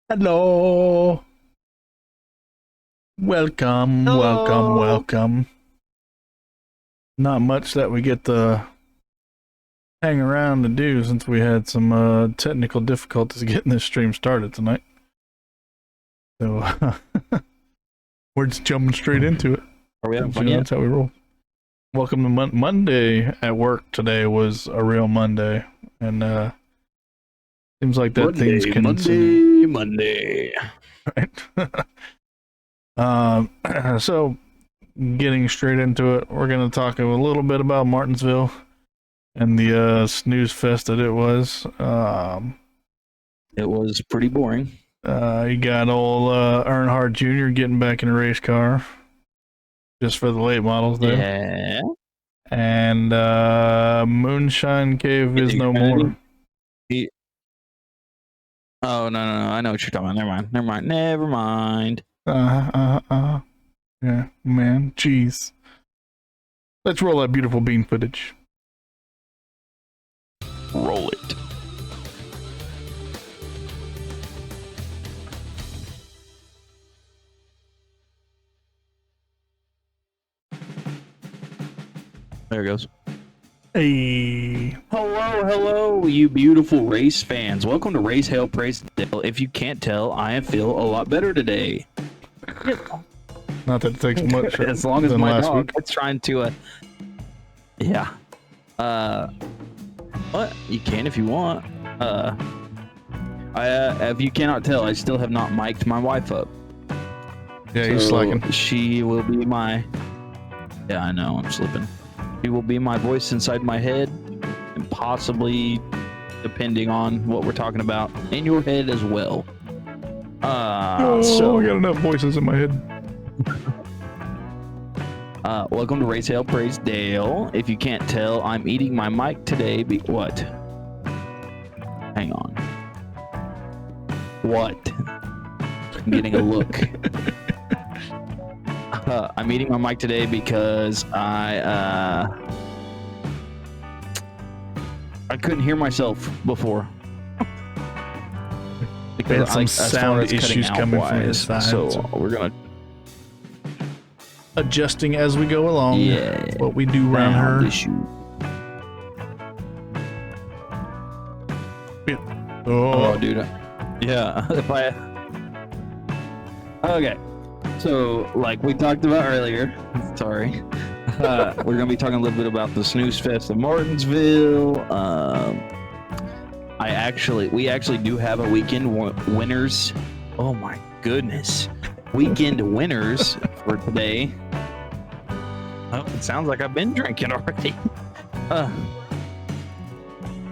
Hello. Welcome, welcome, Hello. welcome. Not much that we get to hang around to do since we had some technical difficulties getting this stream started tonight. So we're just jumping straight into it. Are we having fun yet? That's how we roll. Welcome to Monday at work. Today was a real Monday, and seems like that thing's continuing. Monday. Right. So getting straight into it, we're going to talk a little bit about Martinsville and the snooze fest that it was. It was pretty boring. You got old Earnhardt Jr. getting back in a race car, just for the late models there. Yeah. And Moonshine Cave is no more. Oh, no. I know what you're talking about. Never mind. Yeah, man, jeez. Let's roll that beautiful bean footage. Roll it. There it goes. Hey. Hello, you beautiful race fans. Welcome to Race Hale Praise Dale. If you can't tell, I feel a lot better today. Not that it takes much. As long as my last dog week. is trying to, yeah. What? You can if you want. If you cannot tell, I still have not mic'd my wife up. Yeah, you're slacking. She will be my. Yeah, I know, I'm slipping. She will be my voice inside my head, and possibly, depending on what we're talking about, in your head as well. So I got enough voices in my head. Welcome to Race Hale Praise Dale. If you can't tell, I'm eating my mic today. What? Hang on. What? I'm getting a look. I'm eating my mic today because I couldn't hear myself before. Because some sound issues coming from your side. So we're gonna adjusting as we go along. Yeah. What we do around her. Issue. Oh, dude. Yeah. Okay. So, like we talked about earlier, sorry, we're gonna be talking a little bit about the Snooze Fest of Martinsville. We actually do have a weekend winners. Oh my goodness, weekend winners for today. Oh, it sounds like I've been drinking already.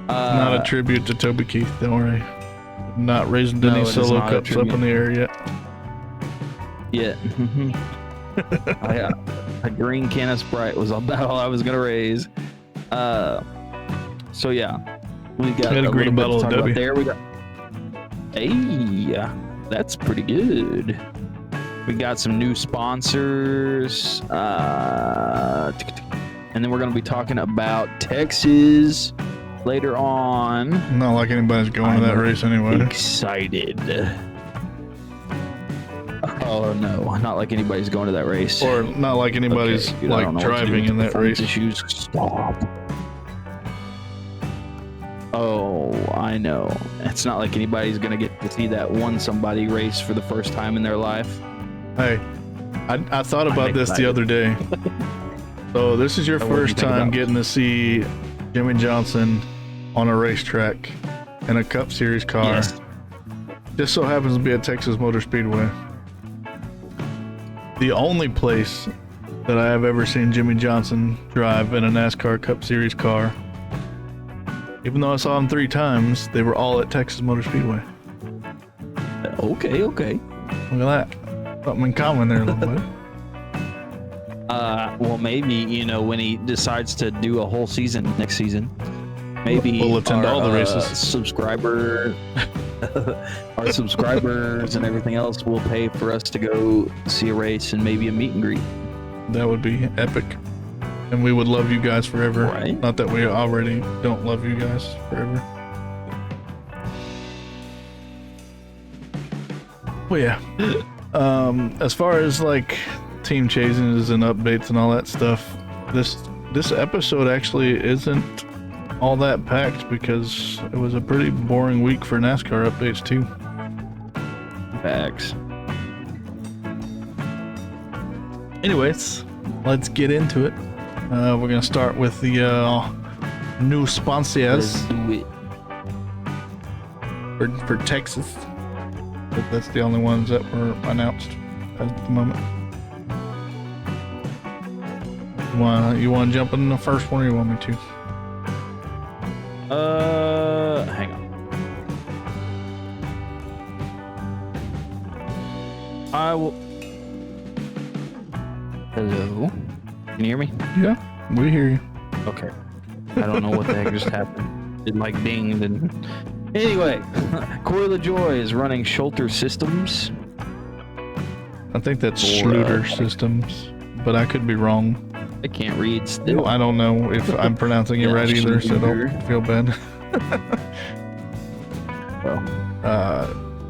Not a tribute to Toby Keith, don't worry. Not raising any solo cups up in the air yet. Yeah. A green can of Sprite was about all I was gonna raise. So yeah, we got a green bottle of W. There we go. Hey, that's pretty good. We got some new sponsors, and then we're gonna be talking about Texas later on. Not like anybody's going to that race anyway. Excited. Oh no, not like anybody's going to that race. Or not like anybody's like driving in that race. Issues. Stop. Oh, I know. It's not like anybody's gonna get to see that one somebody race for the first time in their life. Hey, I thought about this the other day. So this is your first time getting to see Jimmy Johnson on a racetrack in a Cup Series car. Yes. Just so happens to be at Texas Motor Speedway. The only place that I have ever seen Jimmy Johnson drive in a NASCAR Cup Series car. Even though I saw him 3 times, they were all at Texas Motor Speedway. Okay. Look at that. Something in common there a little bit. Well, maybe, when he decides to do a whole season next season, maybe we'll attend all the races. Our subscribers and everything else will pay for us to go see a race and maybe a meet and greet. That would be epic. And we would love you guys forever. Right. Not that we already don't love you guys forever. Well, yeah. As far as like team changes and updates and all that stuff, this episode actually isn't all that packed because it was a pretty boring week for NASCAR updates too. Facts. Anyways, let's get into it. We're gonna start with the new sponsors Let's do it. for Texas. But that's the only ones that were announced at the moment. You want to jump in the first one, or you want me to? Hang on. I will. Hello. Can you hear me? Yeah, we hear you. Okay. I don't know what the heck just happened. It like dinged and. Anyway, Coil of Joy is running Schulter Systems. I think that's Schluter Systems, but I could be wrong. I can't read still. I don't know if I'm pronouncing it right either, so don't feel bad. Well,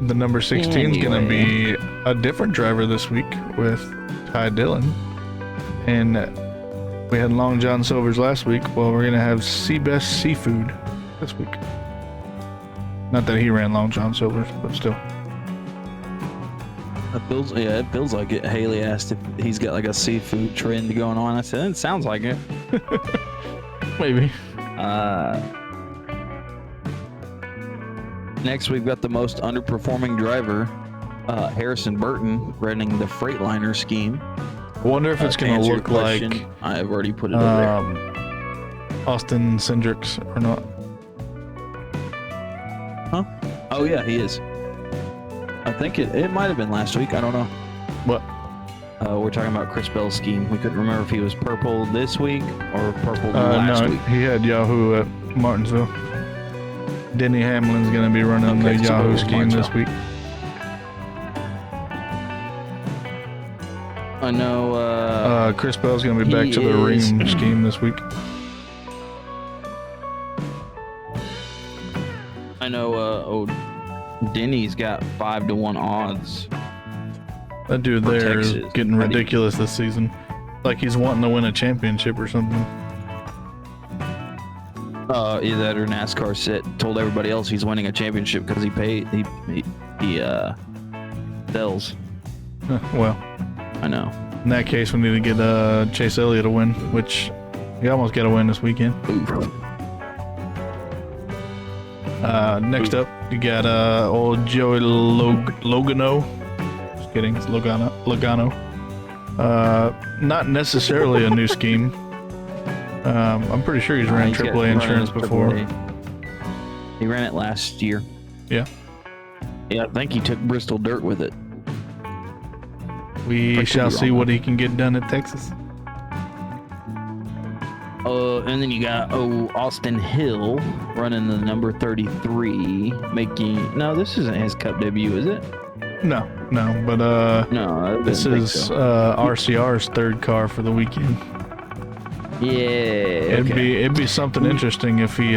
the number 16 is going to be a different driver this week with Ty Dillon. And we had Long John Silver's last week. Well, we're going to have Seabest Seafood this week. Not that he ran Long John Silver's, but still. it feels like it. Haley asked if he's got like a seafood trend going on. I said, it sounds like it. Maybe. Next, we've got the most underperforming driver, Harrison Burton, running the Freightliner scheme. I wonder if it's going to look like I've already put it over there. Austin Cindrix or not. Huh? Oh yeah, he is. I think it might have been last week. I don't know. What? We're talking about Chris Bell's scheme. We couldn't remember if he was purple this week or purple last week. He had Yahoo at Martinsville. Denny Hamlin's going to be running the Yahoo scheme this week. I know. Chris Bell's going to be back to the Ream scheme this week. I know. Denny's got 5-1 odds. That dude there is Texas. getting ridiculous this season. Like he's wanting to win a championship or something. Either that or NASCAR told everybody else he's winning a championship because he sells. Well, I know. in that case, we need to get Chase Elliott a win, which he almost got a win this weekend. Ooh. Next up, you got old Joey Logano. Just kidding, it's Logano. Not necessarily a new scheme. I'm pretty sure he's ran AAA insurance before. He ran it last year. Yeah. Yeah, I think he took Bristol Dirt with it. We shall see what he can get done at Texas. And then you got Austin Hill running the number 33, this isn't his Cup debut, is it? No, but No, this is RCR's third car for the weekend. Yeah, It'd be something interesting if he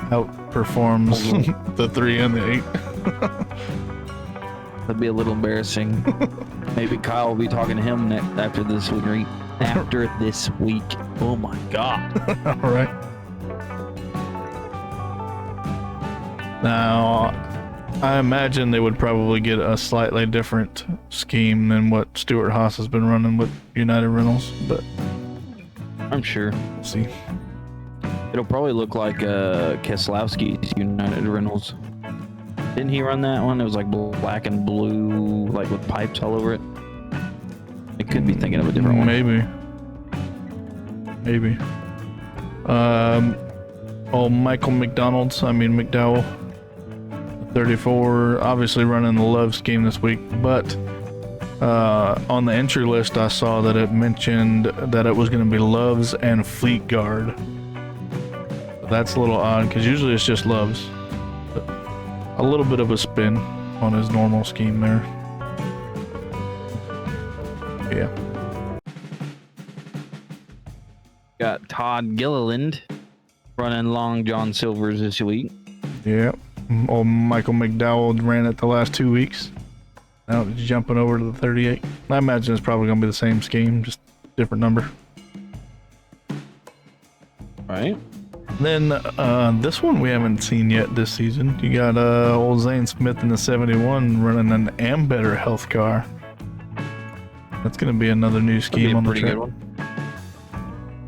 outperforms the 3 and the 8. That'd be a little embarrassing. Maybe Kyle will be talking to him after this week. After this week. Oh my God. All right. Now, I imagine they would probably get a slightly different scheme than what Stuart Haas has been running with United Rentals, but I'm sure. we'll see. It'll probably look like Keselowski's United Rentals. Didn't he run that one? It was like black and blue, like with pipes all over it. I could be thinking of a different one. Maybe. Michael McDowell, 34, obviously running the Love scheme this week, but on the entry list I saw that it mentioned that it was going to be Loves and Fleet Guard. That's a little odd because usually it's just Loves. But a little bit of a spin on his normal scheme there. Yeah. Got Todd Gilliland running Long John Silver's this week. Yeah. Old Michael McDowell ran it the last 2 weeks. Now it's jumping over to the 38. I imagine it's probably going to be the same scheme, just different number. Right. Then this one we haven't seen yet this season. You got old Zane Smith in the 71 running an Ambetter health car. That's going to be another new scheme on the track.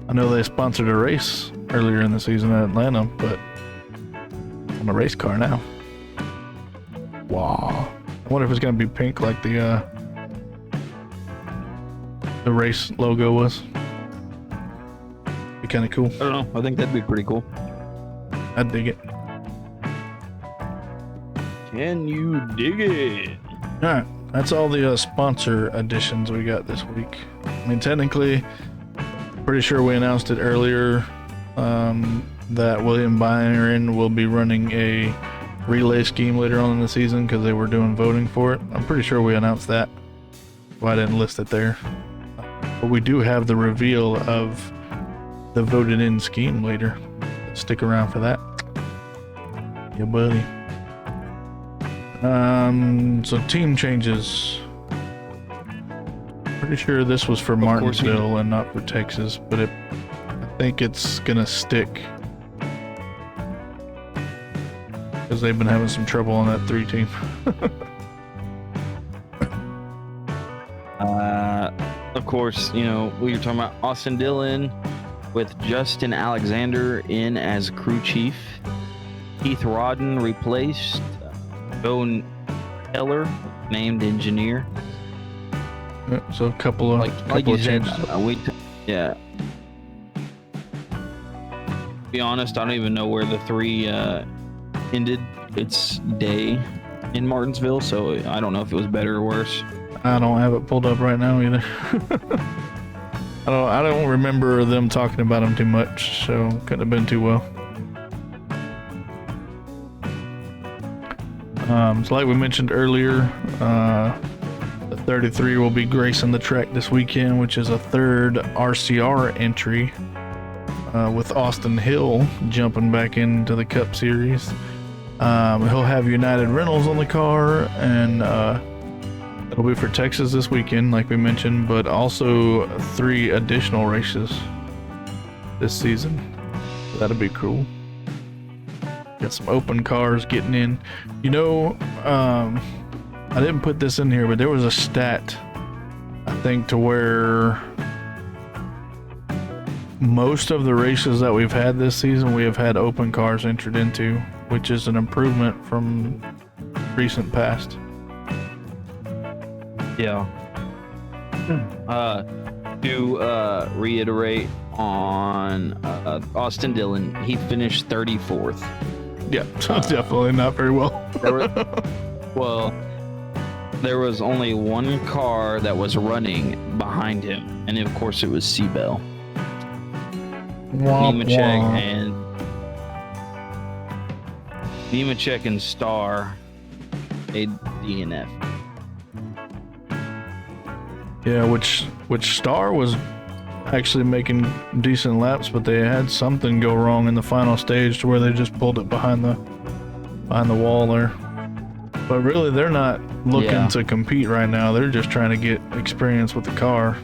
I know they sponsored a race earlier in the season at Atlanta, but on a race car now. Wow. I wonder if it's going to be pink like the race logo was. Be kind of cool. I don't know. I think that'd be pretty cool. I'd dig it. Can you dig it? All right. That's all the sponsor additions we got this week. I mean, technically, pretty sure we announced it earlier that William Byron will be running a relay scheme later on in the season because they were doing voting for it. I'm pretty sure we announced that. Well, I didn't list it there. But we do have the reveal of the voted in scheme later. Stick around for that. Yeah, buddy. So team changes. Pretty sure this was for Martinsville and not for Texas, but I think it's gonna stick because they've been having some trouble on that 3 team. Of course, we were talking about Austin Dillon with Justin Alexander in as crew chief. Keith Rodden replaced Joe Keller, named engineer. So a couple of changes. Yeah. To be honest, I don't even know where the 3 ended its day in Martinsville, so I don't know if it was better or worse. I don't have it pulled up right now either. I don't remember them talking about him too much, so couldn't have been too well. So like we mentioned earlier, the 33 will be gracing the track this weekend, which is a 3rd RCR entry with Austin Hill jumping back into the Cup Series. He'll have United Rentals on the car, and it'll be for Texas this weekend, like we mentioned, but also 3 additional races this season. So that'll be cool. Got some open cars getting in. I didn't put this in here, but there was a stat, I think, to where most of the races that we've had this season, we have had open cars entered into, which is an improvement from recent past. Yeah. To reiterate on Austin Dillon, he finished 34th. Yeah, definitely not very well. There was only 1 car that was running behind him, and of course it was Seabell. Nemechek and Starr made DNF. Yeah, which Starr was actually making decent laps, but they had something go wrong in the final stage to where they just pulled it behind the wall there. But really, they're not looking to compete right now. They're just trying to get experience with the car.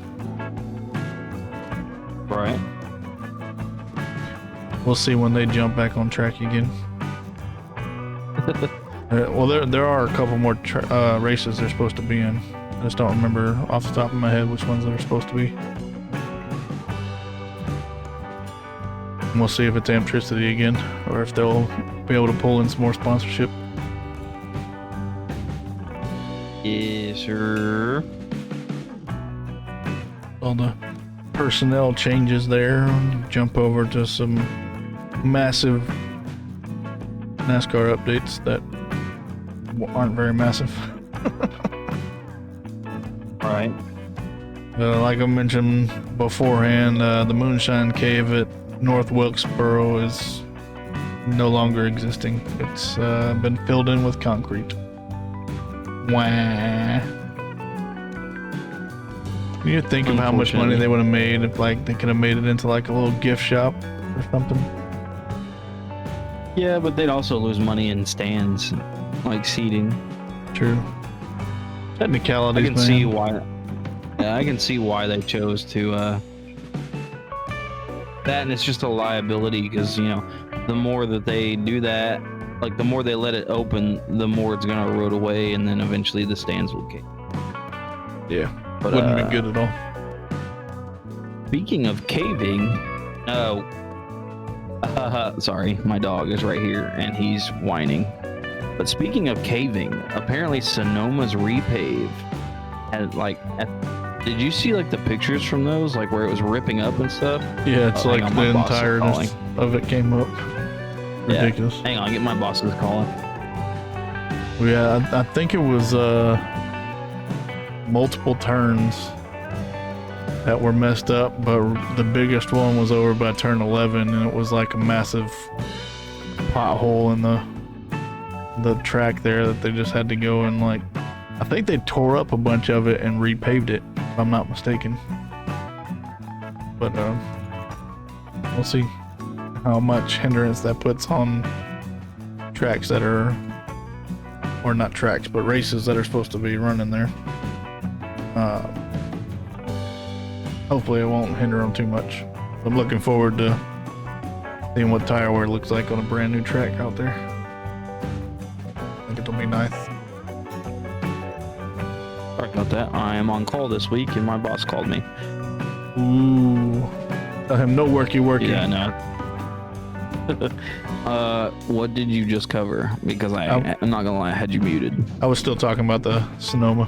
Right. We'll see when they jump back on track again. Well, there are a couple more races they're supposed to be in. I just don't remember off the top of my head which ones they're supposed to be. And we'll see if it's Amtricity again, or if they'll be able to pull in some more sponsorship. Yes, sir. All the personnel changes there. Jump over to some massive NASCAR updates that aren't very massive. Right. Like I mentioned beforehand, the Moonshine Cave at North Wilkesboro is no longer existing. It's been filled in with concrete. Wah. Can you think of how much money they would have made if they could have made it into like a little gift shop or something? Yeah, but they'd also lose money in stands, like seating. True. Technicalities, I can man. see why. Yeah, I can see why they chose to that, and it's just a liability because the more that they do that, like the more they let it open, the more it's gonna erode away, and then eventually the stands will cave. Yeah, But, wouldn't be good at all. Speaking of caving, sorry, my dog is right here and he's whining. But speaking of caving, apparently Sonoma's repave had did you see like the pictures from those, like where it was ripping up and stuff? Yeah, it's like hang on, the my boss is calling. entireness of it came up. Ridiculous. Hang on, get my boss's calling. Yeah, I think it was multiple turns that were messed up, but the biggest one was over by turn 11, and it was like a massive pothole in the track there that they just had to go and I think they tore up a bunch of it and repaved it, if I'm not mistaken. But we'll see how much hindrance that puts on tracks that are, or not tracks, but races that are supposed to be running there. Hopefully it won't hinder them too much. I'm looking forward to seeing what tire wear looks like on a brand new track out there. I think it'll be nice. Sorry about that. I am on call this week and my boss called me. Ooh. Tell him no worky. Yeah, no. What did you just cover? Because I'm not gonna lie, I had you muted. I was still talking about the Sonoma.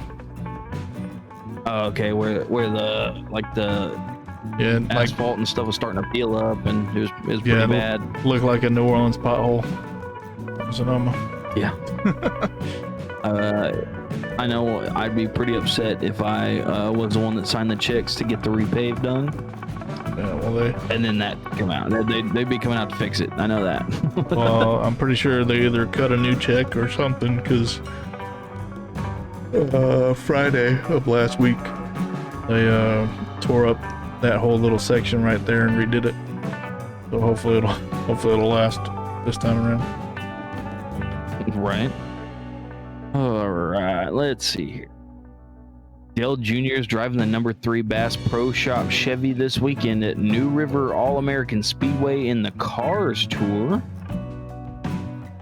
Oh, okay, where the asphalt and stuff was starting to peel up, and it was pretty bad. Looked like a New Orleans pothole. Sonoma. Yeah. I know I'd be pretty upset if I was the one that signed the checks to get the repave done. Yeah, well, and then that come out. They'd be coming out to fix it. I know that. Well, I'm pretty sure they either cut a new check or something, because Friday of last week they tore up that whole little section right there and redid it. So hopefully it'll last this time around. Right. All right. Let's see here. Dale Jr. is driving the number 3 Bass Pro Shop Chevy this weekend at New River All-American Speedway in the Cars Tour.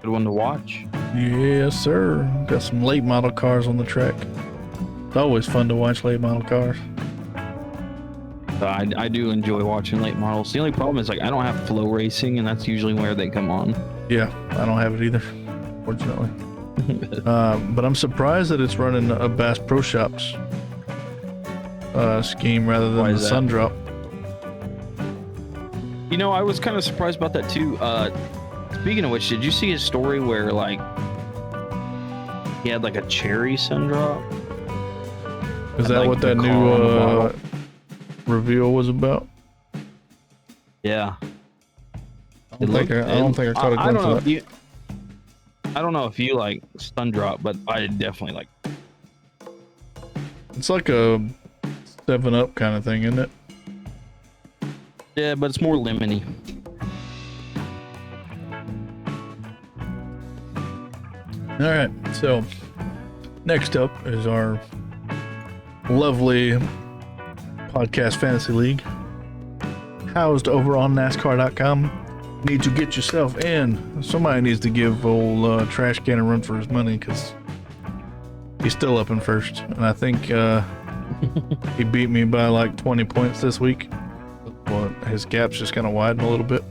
Good one to watch. Yes, sir. Got some late model cars on the track. It's always fun to watch late model cars. I do enjoy watching late models. The only problem is I don't have Flow Racing, and that's usually where they come on. Yeah, I don't have it either, fortunately. But I'm surprised that it's running a Bass Pro Shops scheme rather than the Sundrop. I was kind of surprised about that too. Speaking of which, did you see his story where he had a cherry Sundrop? Is that what that new reveal was about? Yeah. I don't think I caught a glimpse of that. I don't know if you like Sundrop, but I definitely like. It's like a 7-Up kind of thing, isn't it? Yeah, but it's more lemony. All right, so next up is our lovely podcast fantasy league, housed over on NASCAR.com. Need to get yourself in. Somebody needs to give old Trash Can a run for his money, because he's still up in first, and I think he beat me by like 20 points this week. Well, his gap's just kind of widened a little bit.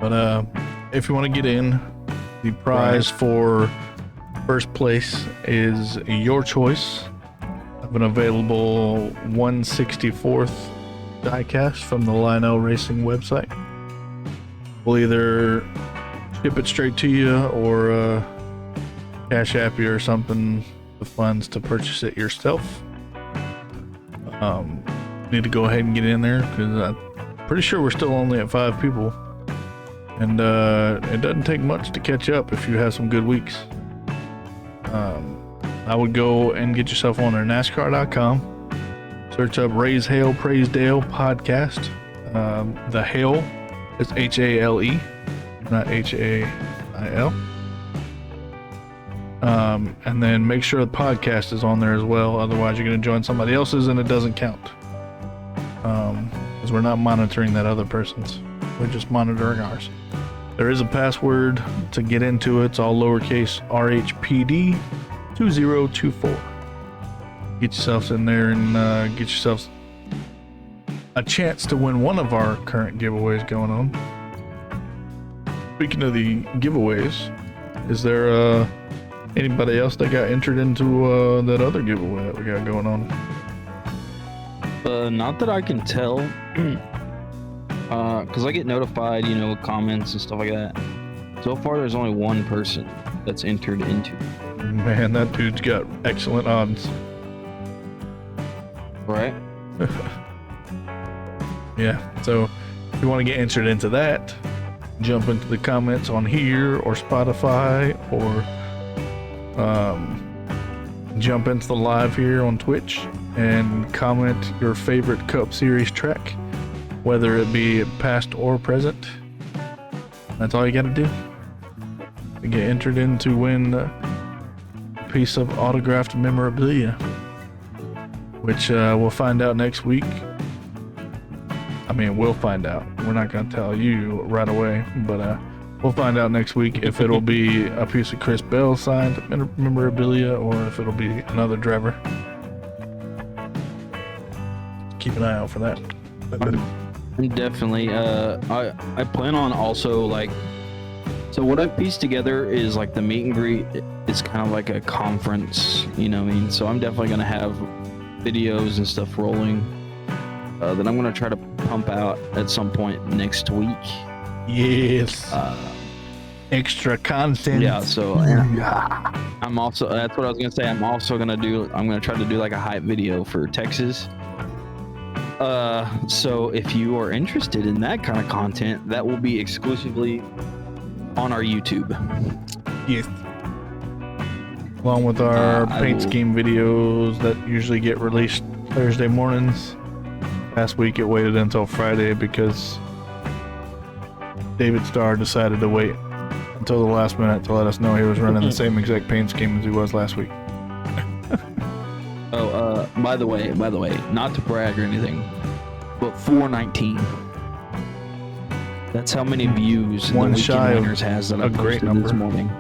But if you want to get in, the prize for first place is your choice of an available 164th diecast from the Lionel Racing website. We'll either ship it straight to you or Cash App you or something, the funds to purchase it yourself. Need to go ahead and get in there, because I'm pretty sure we're still only at 5 people, and it doesn't take much to catch up if you have some good weeks. I would go and get yourself on there, NASCAR.com, search up Raise Hale, Praise Dale podcast. The Hale is Hale, not Hail. And then make sure the podcast is on there as well. Otherwise, you're going to join somebody else's and it doesn't count. Because we're not monitoring that other person's. We're just monitoring ours. There is a password to get into it. It's all lowercase RHPD 2024. Get yourselves in there and get yourselves a chance to win one of our current giveaways going on. Speaking of the giveaways, is there anybody else that got entered into that other giveaway that we got going on? Not that I can tell. Because I get notified, with comments and stuff like that. So far, there's only one person that's entered into it. Man, that dude's got excellent odds. Right? Yeah, so if you want to get entered into that, jump into the comments on here or Spotify, or jump into the live here on Twitch and comment your favorite Cup Series track, whether it be past or present. That's all you gotta do to get entered in to win a piece of autographed memorabilia, which we'll find out next week. I mean, we'll find out. We're not gonna tell you right away, but we'll find out next week if it'll be a piece of Chris Bell signed memorabilia or if it'll be another driver. Keep an eye out for that. Definitely. I plan on also so what I've pieced together is the meet and greet is kind of like a conference, So I'm definitely gonna have videos and stuff rolling that I'm gonna try to pump out at some point next week. Yes. Extra content. Yeah. So I'm also, that's what I was gonna say. I'm gonna try to do a hype video for Texas. So if you are interested in that kind of content, that will be exclusively on our YouTube. Yes. Along with our paint scheme videos that usually get released Thursday mornings. Last week it waited until Friday because David Starr decided to wait until the last minute to let us know he was running the same exact paint scheme as he was last week. By the way, not to brag or anything, but 419. That's how many views One the shy Weekend of Winners has that I a great posted number this morning.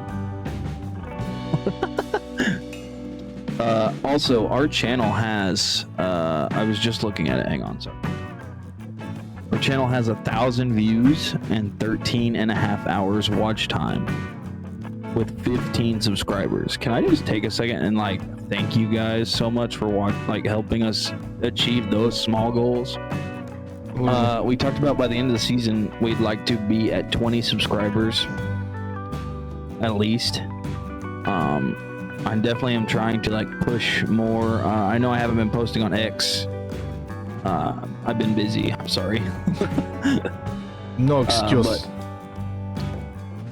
Also, our channel has, I was just looking at it, hang on, sorry. Our channel has 1,000 views and 13 and a half hours watch time with 15 subscribers. Can I just take a second and thank you guys so much for helping us achieve those small goals? We talked about by the end of the season, we'd like to be at 20 subscribers at least. I definitely am trying to push more. I know I haven't been posting on X. I've been busy. I'm sorry. No excuse.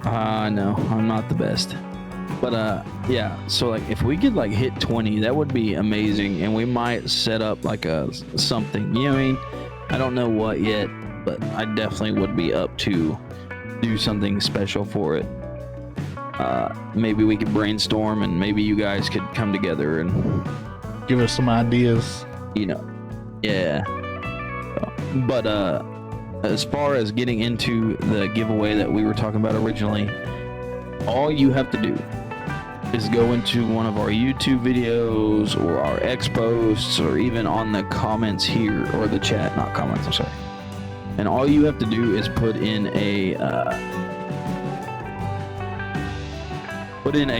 No, I'm not the best. But yeah. So if we could hit 20, that would be amazing, and we might set up a something. You know what I mean? I don't know what yet, but I definitely would be up to do something special for it. Maybe we could brainstorm, and maybe you guys could come together and give us some ideas. Yeah. But as far as getting into the giveaway that we were talking about originally, all you have to do is go into one of our YouTube videos or our X posts or even on the comments here, or the chat, not comments, I'm sorry. And all you have to do is put in a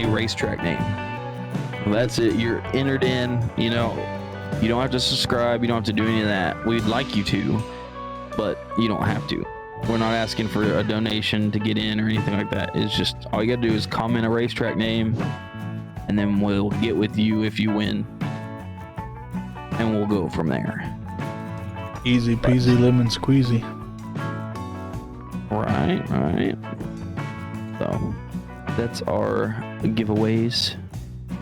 racetrack name. That's it. You're entered in. You don't have to subscribe. You don't have to do any of that. We'd like you to, but you don't have to. We're not asking for a donation to get in or anything like that. It's just all you gotta do is comment a racetrack name, and then we'll get with you if you win, and we'll go from there. Easy peasy lemon squeezy. Right. So that's our giveaways.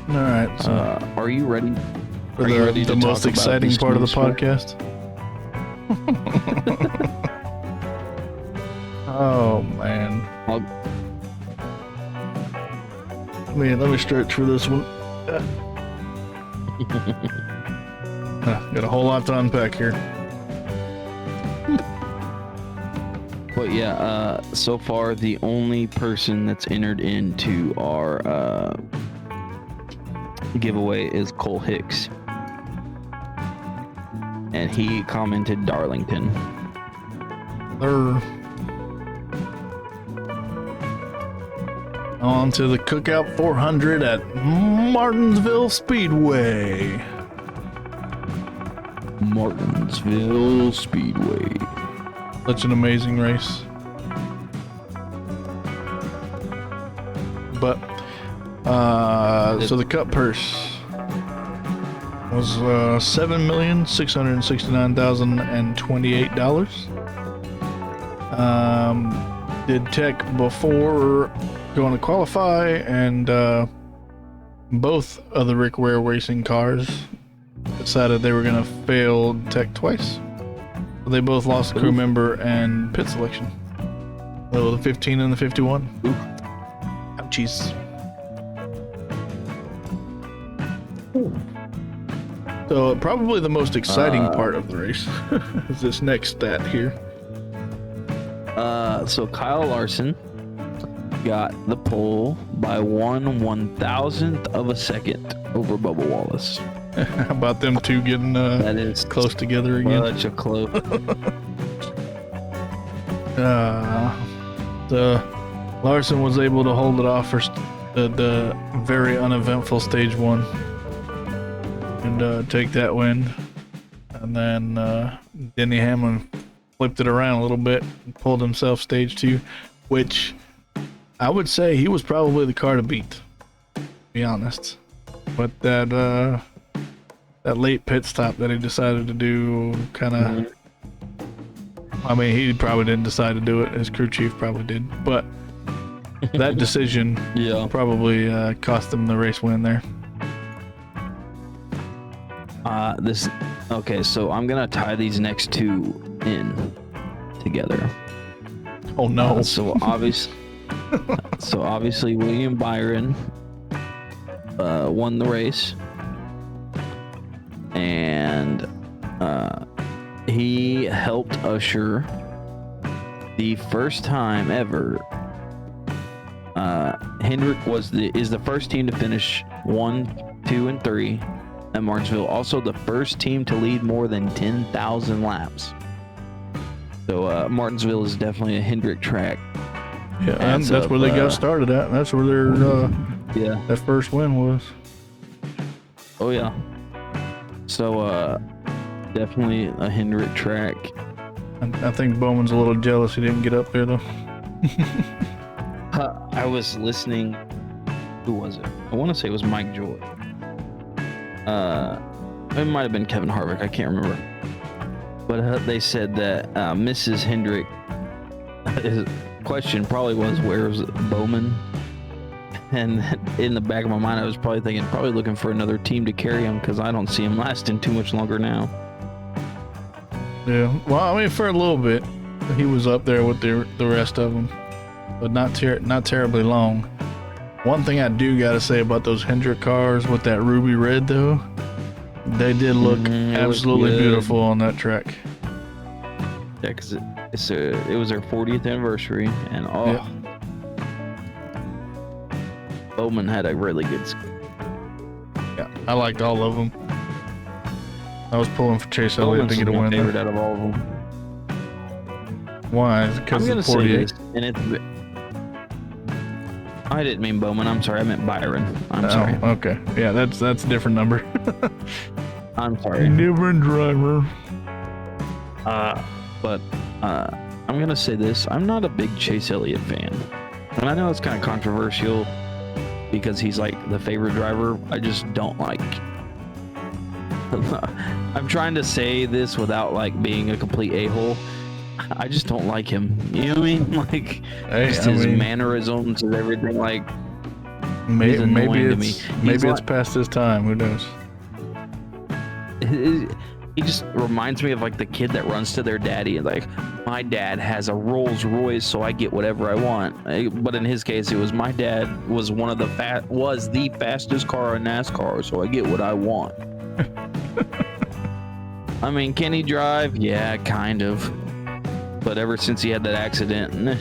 All right. So are you ready? for the most exciting part of the podcast? Oh man. Let me stretch for this one. Got a whole lot to unpack here. But yeah, so far the only person that's entered into our giveaway is Cole Hicks. And he commented Darlington. On to the Cookout 400 at Martinsville Speedway. Martinsville Speedway. Such an amazing race. But, so the cup purse was $7,669,028. Did tech before going to qualify, and both of the Rick Ware racing cars decided they were going to fail tech twice. They both lost a crew member and pit selection. The 15 and the 51. Ouchies. So probably the most exciting part of the race is this next stat here. So Kyle Larson got the pole by 1/1000th of a second over Bubba Wallace. How about them two getting that is close together again? Such a close. Larson was able to hold it off for the very uneventful stage one and take that win. And then Denny Hamlin flipped it around a little bit and pulled himself stage two, which I would say he was probably the car to beat, to be honest. But that late pit stop that he decided to do kind of, I mean, he probably didn't decide to do it. His crew chief probably did. But that decision probably cost him the race win there. Okay, so I'm going to tie these next two in together. Oh, no. So obviously William Byron won the race. And he helped usher the first time ever. Hendrick is the first team to finish 1, 2, and 3 at Martinsville. Also the first team to lead more than 10,000 laps. So Martinsville is definitely a Hendrick track. Yeah, and that's where they got started at. That's where their that first win was. Oh yeah. So definitely a Hendrick track. I think Bowman's a little jealous he didn't get up there though. I was listening. Who was it? I want to say it was Mike Joy. It might have been Kevin Harvick. I can't remember. But they said that Mrs. Hendrick. His question probably was, "Where's Bowman?" And in the back of my mind, I was probably thinking, looking for another team to carry him because I don't see him lasting too much longer now. Yeah, well, I mean, for a little bit, he was up there with the rest of them, but not terribly long. One thing I do gotta say about those Hendrick cars with that ruby red though, they did look absolutely beautiful on that track. Yeah, because it was their 40th anniversary, and Bowman had a really good. Yeah, I liked all of them. I was pulling for Chase Elliott to get a win. Favorite out of all of them. Why? Because of 48. I didn't mean Bowman. I'm sorry. I meant Byron. I'm sorry. Okay. Yeah, that's a different number. I'm sorry. Different driver. But I'm gonna say this. I'm not a big Chase Elliott fan, and I know it's kind of controversial because he's like the favorite driver. I just don't like. I'm trying to say this without like being a complete a-hole. I just don't like him. You know what I mean? Like, his mannerisms and everything. Like, maybe it's past his time. Who knows? he just reminds me of like the kid that runs to their daddy and like, my dad has a Rolls Royce, so I get whatever I want. But in his case, it was my dad was the fastest car in NASCAR, so I get what I want. I mean, can he drive? Yeah, kind of. But ever since he had that accident,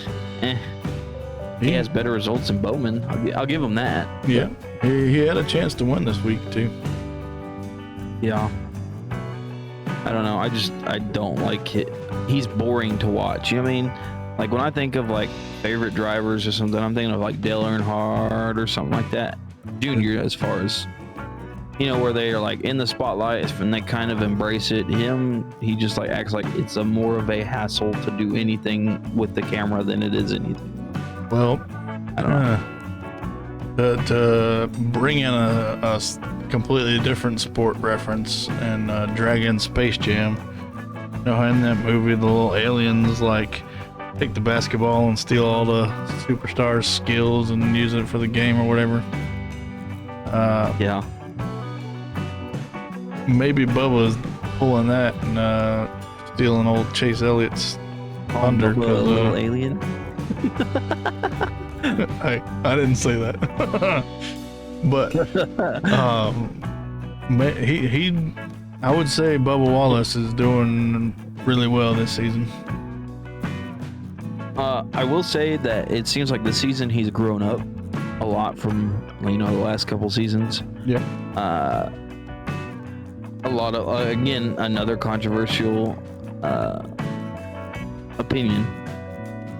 he has better results than Bowman. I'll give him that. Yeah, he had a chance to win this week too. Yeah. I don't know. I don't like it. He's boring to watch. You know what I mean? Like when I think of like favorite drivers or something, I'm thinking of like Dale Earnhardt or something like that. Junior, as far as, you know, where they are like in the spotlight and they kind of embrace it. He just like acts like it's more of a hassle to do anything with the camera than it is anything. Well, I don't know. To bring in a completely different sport reference and drag in Space Jam. You know, in that movie, the little aliens like take the basketball and steal all the superstars' skills and use it for the game or whatever. Yeah. Maybe Bubba's pulling that and stealing old Chase Elliott's thunder. Little alien. I didn't say that. But I would say Bubba Wallace is doing really well this season. I will say that it seems like this season he's grown up a lot from, you know, the last couple seasons. Yeah. A lot of again, another controversial opinion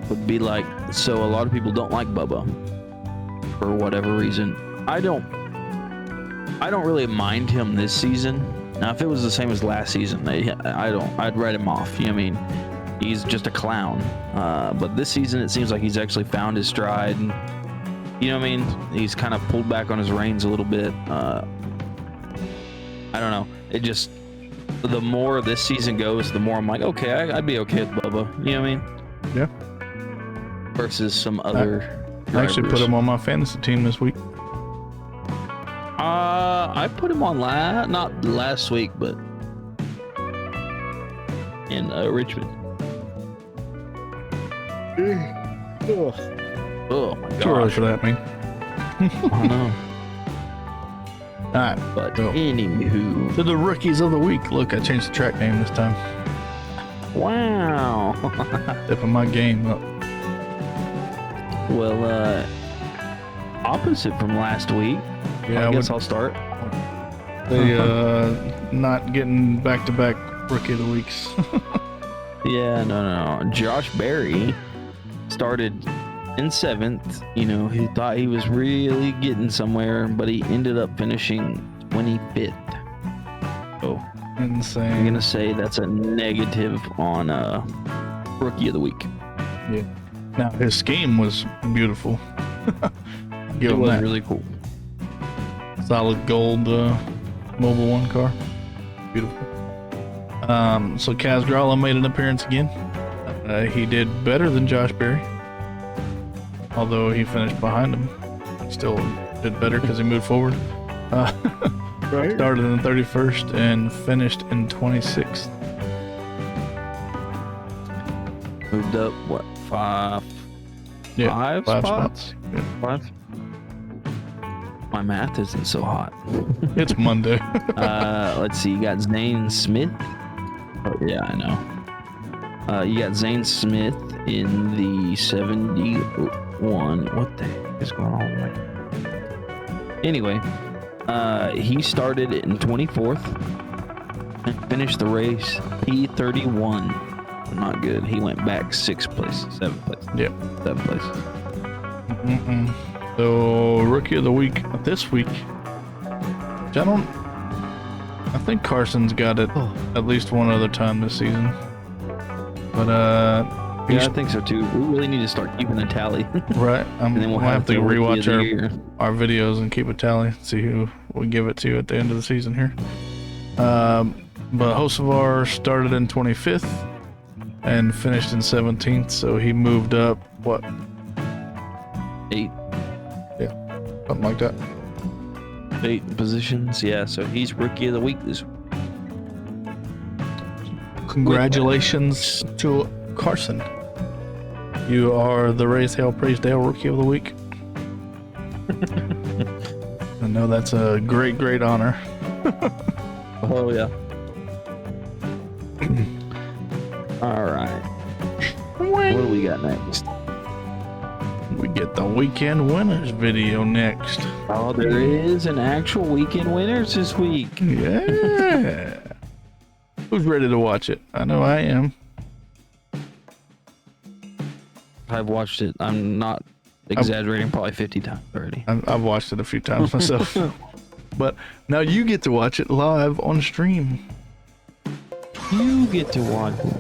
would be like, so a lot of people don't like Bubba for whatever reason. I don't really mind him this season. Now, if it was the same as last season, I'd write him off. You know what I mean? He's just a clown. But this season, it seems like he's actually found his stride. And, you know what I mean? He's kind of pulled back on his reins a little bit. I don't know. It just, the more this season goes, the more I'm like, okay, I'd be okay with Bubba. You know what I mean? Yeah. Versus some other I actually put him on my fantasy team this week. I put him on not last week, but in Richmond. Oh my god! Too early for that, man. I know. All right, But so, anywho, to the rookies of the week. Look, I changed the track name this time. wow. Stepping my game up. Well, opposite from last week. Yeah, I guess I'll start. Not getting back-to-back rookie of the weeks. Yeah, no. Josh Berry started in 7th. You know, he thought he was really getting somewhere, but he ended up finishing 25th. Oh, Insane. I'm gonna say that's a negative on rookie of the week. Yeah. Now his scheme was beautiful. Give It him was that. really cool. Solid gold Mobile One car. Beautiful. So Kaz Gralla made an appearance again. He did better than Josh Berry, although he finished behind him. Still did better because he moved forward. Right. Started in 31st and finished in 26th. Moved up what, five spots? Yeah. 5. My math isn't so hot. It's Monday. Let's see. You got Zane Smith. Oh yeah, I know. You got Zane Smith in the 71. What the heck is going on there? Anyway, he started in 24th and finished the race P31. Not good. He went back 6 places, 7 places. Yep. 7 places. Mm-mm. So rookie of the week this week. I think Carson's got it at least one other time this season. But yeah, I think so too. We really need to start keeping a tally. Right. And then we'll have to the rookie rewatch of the year. our videos and keep a tally. See who we give it to at the end of the season here. But Hocevar started in 25th and finished in 17th, so he moved up, what? 8 Something like that. 8 positions. Yeah, so he's rookie of the week this week. congratulations to Carson. You are the Raise Hale Praise Dale Rookie of the Week. I know that's a great, great honor. Oh, yeah. All right. What do we got next? We get the weekend winners video next. Oh, there is an actual weekend winners this week. Yeah. Who's ready to watch it? I know I am. I've watched it. I'm not exaggerating, probably 50 times already. I've watched it a few times myself. But now you get to watch it live on stream. You get to watch it.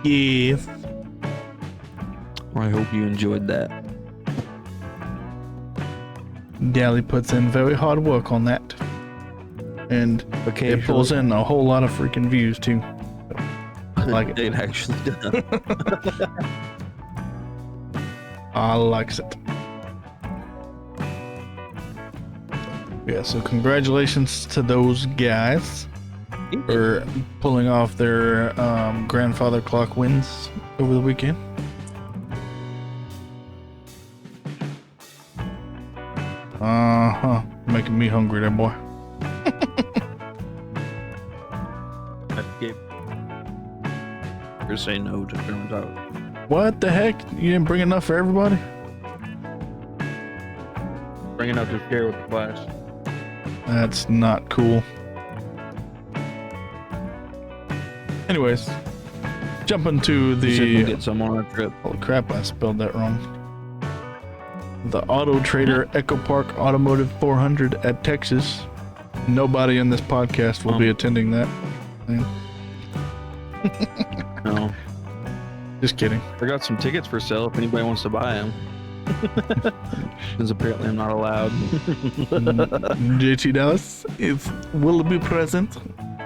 Yes. I hope you enjoyed that. Dally puts in very hard work on that. And it pulls in a whole lot of freaking views too. I like it. It actually does. I likes it. Yeah, so congratulations to those guys for pulling off their grandfather clock wins over the weekend. Making me hungry there, boy. You're saying no to German dog. What the heck? You didn't bring enough for everybody? Bring enough to share with the class. That's not cool. Anyways, jumping to the... Get some on a trip. Holy crap, I spelled that wrong. The Auto Trader Echo Park Automotive 400 at Texas. Nobody in this podcast will be attending that. No. Just kidding. I got some tickets for sale if anybody wants to buy them. Because apparently I'm not allowed. JTDALLIS will be present.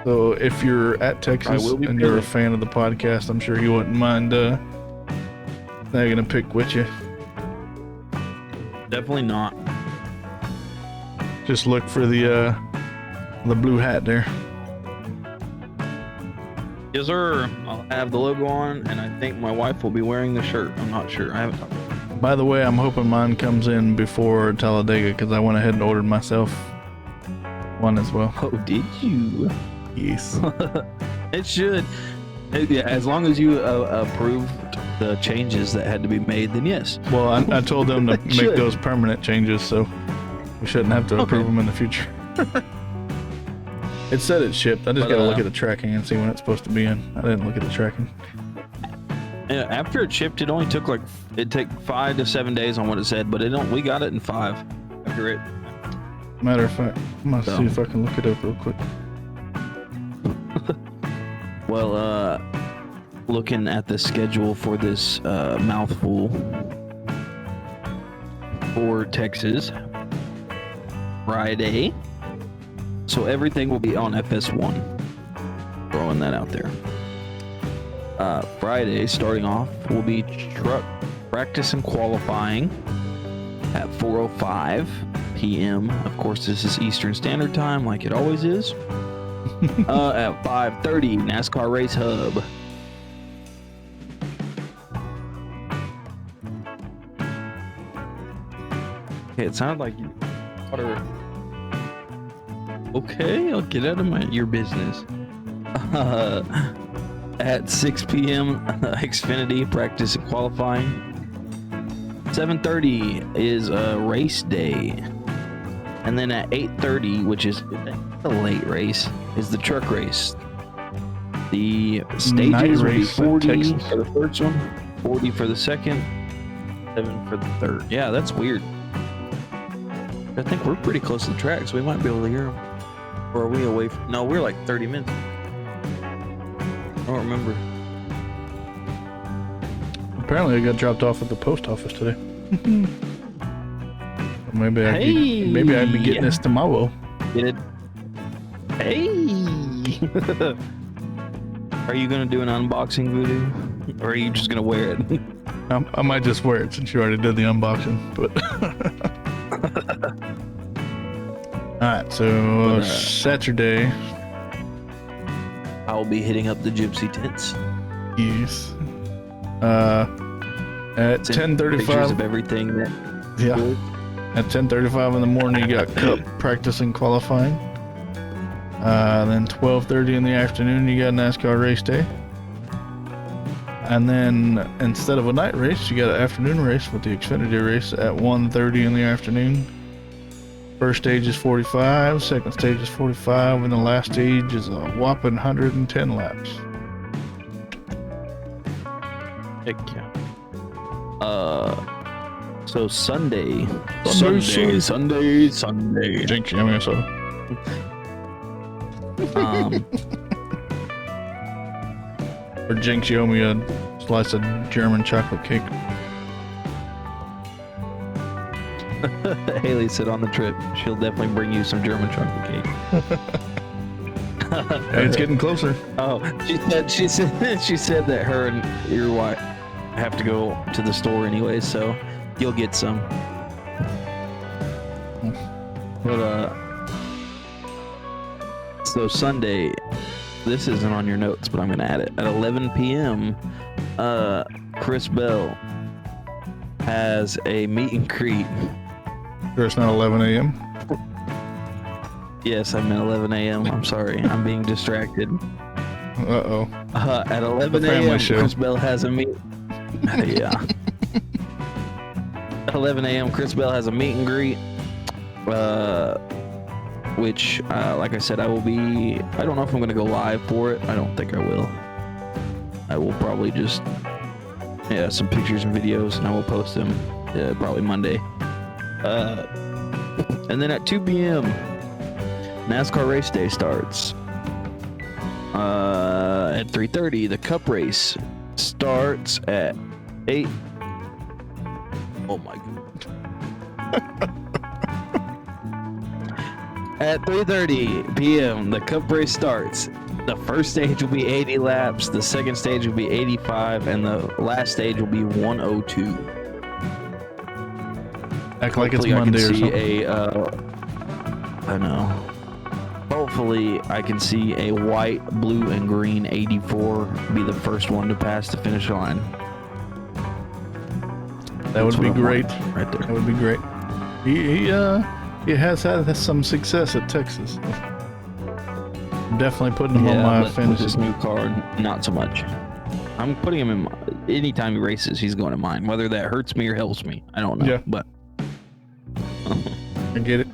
So if you're at Texas and you're a fan of the podcast, I'm sure he wouldn't mind snagging a pic with you. Definitely not. Just look for the blue hat there. Yes, sir. I'll have the logo on, and I think my wife will be wearing the shirt. I'm not sure. I haven't talked to her. By the way, I'm hoping mine comes in before Talladega because I went ahead and ordered myself one as well. Oh, did you? Yes. It should. Yeah, as long as you approved the changes that had to be made, then yes. Well, I told them to make those permanent changes, so we shouldn't have to approve them in the future. It said it's shipped. I just gotta look at the tracking and see when it's supposed to be in. I didn't look at the tracking. Yeah, after it shipped, it only took it'd take 5 to 7 days on what it said, but we got it in 5 after it. Matter of fact, I'm gonna see if I can look it up real quick. Well, looking at the schedule for this mouthful for Texas, Friday. So everything will be on FS1. Throwing that out there. Friday, starting off, will be truck practice and qualifying at 4:05 p.m. Of course, this is Eastern Standard Time, like it always is. At 5:30, NASCAR Race Hub. Okay, it sounded like you caught her. Okay, I'll get out of your business. At 6 p.m., Xfinity practice and qualifying. 7:30 is a race day. And then at 8:30, which is a late race, is the truck race. The stages will be 40 for the first one, 40 for the second, 7 for the third. Yeah, that's weird. I think we're pretty close to the track, so we might be able to hear them. Or are we away from... No, we're like 30 minutes. I don't remember. Apparently I got dropped off at the post office today. Maybe I'd be getting this tomorrow. Get it? Hey! Are you gonna do an unboxing, Voodoo? Or are you just gonna wear it? I might just wear it since you already did the unboxing, but... Alright, so Saturday. I'll be hitting up the Gypsy tents. Yes. At 10:35. Pictures of everything that... Yeah. At 10:35 in the morning, you got Cup practice and qualifying. Then 12:30 in the afternoon, you got NASCAR race day. And then instead of a night race, you got an afternoon race with the Xfinity race at 1:30 in the afternoon. First stage is 45, second stage is 45, and the last stage is a whopping 110 laps. Heck yeah. So Sunday. Jinx, you me a soda. Or Jinx, you owe me a slice of German chocolate cake. Haley said on the trip she'll definitely bring you some German chocolate cake. Hey, it's getting closer. Oh, she said that her and your wife have to go to the store anyway, so you'll get some. But so Sunday, this isn't on your notes, but I'm gonna add it. At 11 p.m., Chris Bell has a meet and greet. Sure, it's not 11 a.m. Yes, I meant 11 a.m. I'm sorry, I'm being distracted. Uh-oh. At 11 a.m., Chris Bell has a meet. Yeah. At 11 a.m., Chris Bell has a meet and greet. Which, like I said, I will be. I don't know if I'm gonna go live for it. I don't think I will. I will probably just, some pictures and videos, and I will post them probably Monday. And then at 2 p.m., NASCAR race day starts. At 3:30, the Cup race starts at 8. Oh my god. At 3:30 p.m., the Cup race starts. The first stage will be 80 laps, the second stage will be 85, and the last stage will be 102. Act like it's Monday or something. I know. Hopefully, I can see a white, blue, and green 84 be the first one to pass the finish line. That would be great. Right there. That would be great. He has had some success at Texas. I'm definitely putting him on my fantasy. With his new car, not so much. I'm putting him in. Anytime he races, he's going to mine. Whether that hurts me or helps me, I don't know. Yeah. But I get it.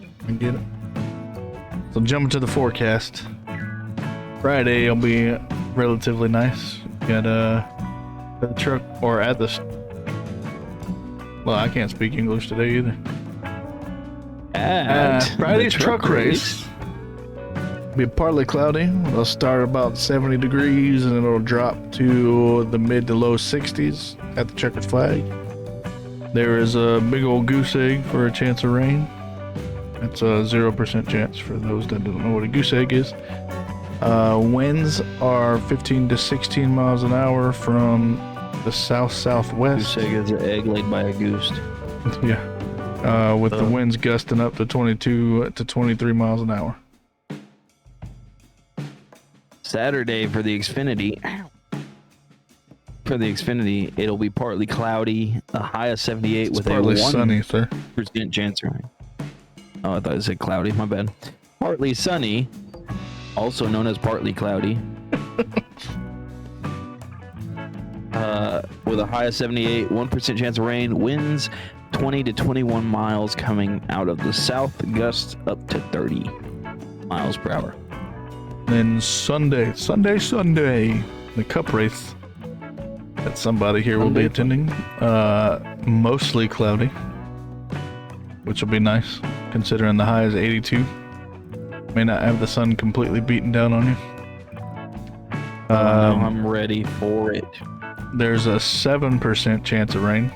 So jumping to the forecast. Friday will be relatively nice. Got the truck or at the. Well, I can't speak English today either. Friday's truck race. Be partly cloudy. It'll start about 70 degrees and it'll drop to the mid to low 60s at the checkered flag. There is a big old goose egg for a chance of rain. It's a 0% chance for those that don't know what a goose egg is. Winds are 15 to 16 miles an hour from the south-southwest. Goose egg is an egg laid by a goose. Yeah. With the winds gusting up to 22 to 23 miles an hour. Saturday for the Xfinity. For the Xfinity, it'll be partly cloudy, a high of 78 with a 1% sunny, sir. chance of rain. Oh, I thought it said cloudy. My bad. Partly sunny, also known as partly cloudy. With a high of 78, 1% chance of rain, winds 20 to 21 miles coming out of the south, gusts up to 30 miles per hour. Then Sunday, the Cup race that somebody here will be attending. Mostly cloudy, which will be nice considering the high is 82. May not have the sun completely beaten down on you. I'm ready for it. There's a 7% chance of rain.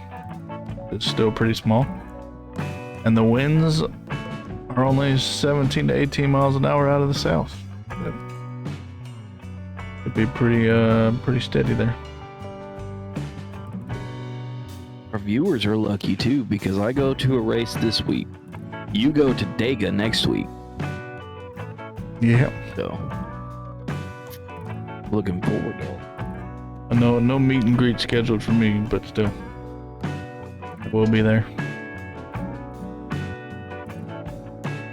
It's still pretty small. And the winds are only 17 to 18 miles an hour out of the south. It'd be pretty steady there. Our viewers are lucky too, because I go to a race this week. You go to Dega next week. Yeah. So, looking forward to it. I know no meet and greet scheduled for me, but still, we'll be there.